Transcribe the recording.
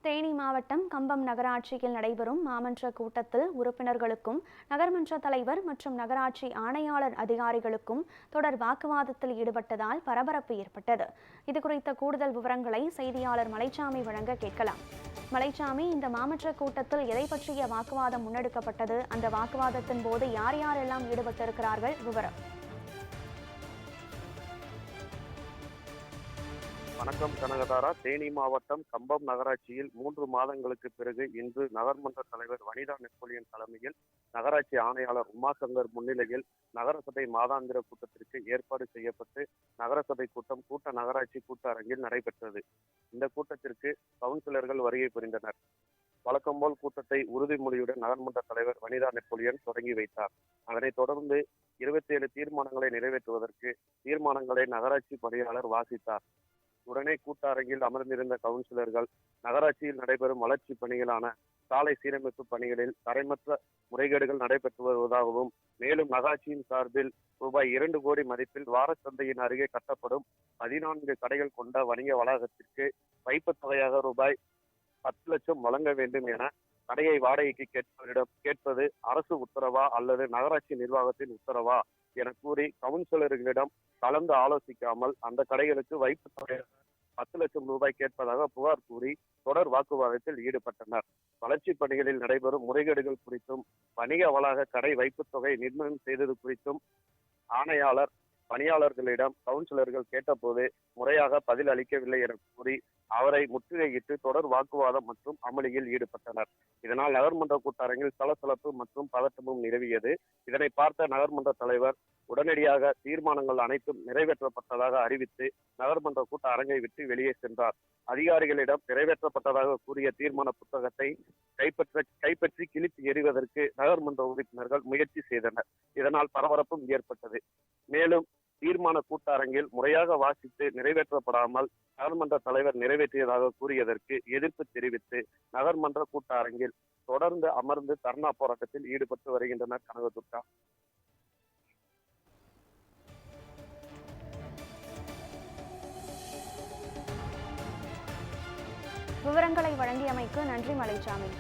தேனி மாவட்டம் கம்பம் நகராட்சியில் நடைபெறும் மாமன்ற கூட்டத்தில் உறுப்பினர்களுக்கும் நகர்மன்ற தலைவர் மற்றும் நகராட்சி ஆணையாளர் அதிகாரிகளுக்கும் தொடர் வாக்குவாதத்தில் ஈடுபட்டதால் பரபரப்பு ஏற்பட்டது. இதுகுறித்த கூடுதல் விவரங்களை செய்தியாளர் மலைச்சாமி வழங்க கேட்கலாம். மலைச்சாமி, இந்த மாமன்ற கூட்டத்தில் எதை பற்றிய வாக்குவாதம் முன்னெடுக்கப்பட்டது? அந்த வாக்குவாதத்தின் போது யார் யாரெல்லாம் ஈடுபட்டிருக்கிறார்கள்? விவரம். வணக்கம் கனகதாரா. தேனி மாவட்டம் கம்பம் நகராட்சியில் 3 மாதங்களுக்கு பிறகு இன்று நகர்மன்ற தலைவர் வனிதா நெப்போலியன் தலைமையில் நகராட்சி ஆணையாளர் உமாசங்கர் முன்னிலையில் நகரசபை மாதாந்திர கூட்டத்திற்கு ஏற்பாடு செய்யப்பட்டு நகரசபை கூட்டம் கூட்ட நகராட்சி கூட்டரங்கில் நடைபெற்றது. இந்த கூட்டத்திற்கு கவுன்சிலர்கள் வருகை புரிந்தனர். வழக்கம்போல் கூட்டத்தை உறுதிமொழியுடன் நகர்மன்ற தலைவர் வனிதா நெப்போலியன் தொடங்கி வைத்தார். அதனைத் தொடர்ந்து 27 தீர்மானங்களை நிறைவேற்றுவதற்கு தீர்மானங்களை நகராட்சி பணியாளர் வாசித்தார். உடனே கூட்டரங்கில் அமர்ந்திருந்த கவுன்சிலர்கள் நகராட்சியில் நடைபெறும் வளர்ச்சி பணிகளான சாலை சீரமைப்பு பணிகளில் தரைமற்ற முறைகேடுகள் நடைபெற்று வருவதாகவும், மேலும் நகராட்சியின் சார்பில் ரூபாய் 2 கோடி மதிப்பில் வாரச்சந்தையின் அருகே கட்டப்படும் 14 கடைகள் கொண்ட வணிக வளாகத்திற்கு வைப்பு தொகையாக ரூபாய் 10 லட்சம் வழங்க வேண்டும் என கடையை வாடகைக்கு கேட்பது அரசு உத்தரவா அல்லது நகராட்சி நிர்வாகத்தின் உத்தரவா என கூறி கவுன்சிலர்களிடம் கலந்து ஆலோசிக்காமல் அந்த கடைகளுக்கு வைப்பு தொகையாக 10 லட்சம் ரூபாய் கேட்பதாக புகார் கூறி தொடர் வாக்குவாதத்தில் ஈடுபட்டனர். வளர்ச்சி பணிகளில் நடைபெறும் முறைகேடுகள் குறித்தும் வணிக வளாக கடை வைப்பு தொகை நிர்ணயம் செய்தது குறித்தும் ஆணையாளர் பணியாளர்களிடம் கவுன்சிலர்கள் கேட்டபோது முறையாக பதில் அளிக்கவில்லை என கூறி அவரை முற்றுகையிட்டு தொடர் வாக்குவாதம் மற்றும் அமளியில் ஈடுபட்டனர். இதனால் நகர்மன்ற கூட்டரங்கில் சலசலப்பு மற்றும் பதட்டமும் நிலவியது. இதனை பார்த்த நகர்மன்ற தலைவர் உடனடியாக தீர்மானங்கள் அனைத்தும் நிறைவேற்றப்பட்டதாக அறிவித்து நகர்மன்ற கூட்ட அரங்கை விட்டு வெளியே சென்றார். அதிகாரிகளிடம் நிறைவேற்றப்பட்டதாக கூறிய தீர்மான புத்தகத்தை கைப்பற்றி கிழித்து எறிவதற்கு நகர்மன்ற உறுப்பினர்கள் முயற்சி செய்தனர். இதனால் பரபரப்பும் ஏற்பட்டது. மேலும் தீர்மான கூட்டரங்கில் முறையாக வாசித்து நிறைவேற்றப்படாமல் நகர்மன்ற தலைவர் நிறைவேற்றியதாக கூறியதற்கு எதிர்ப்பு தெரிவித்து நகர்மன்ற கூட்டரங்கில் தொடர்ந்து அமர்ந்து தர்ணா போராட்டத்தில் ஈடுபட்டு வருகின்றனர். கனகதுர்கா. விவரங்களை வழங்கியமைக்கு நன்றி மலைச்சாமி.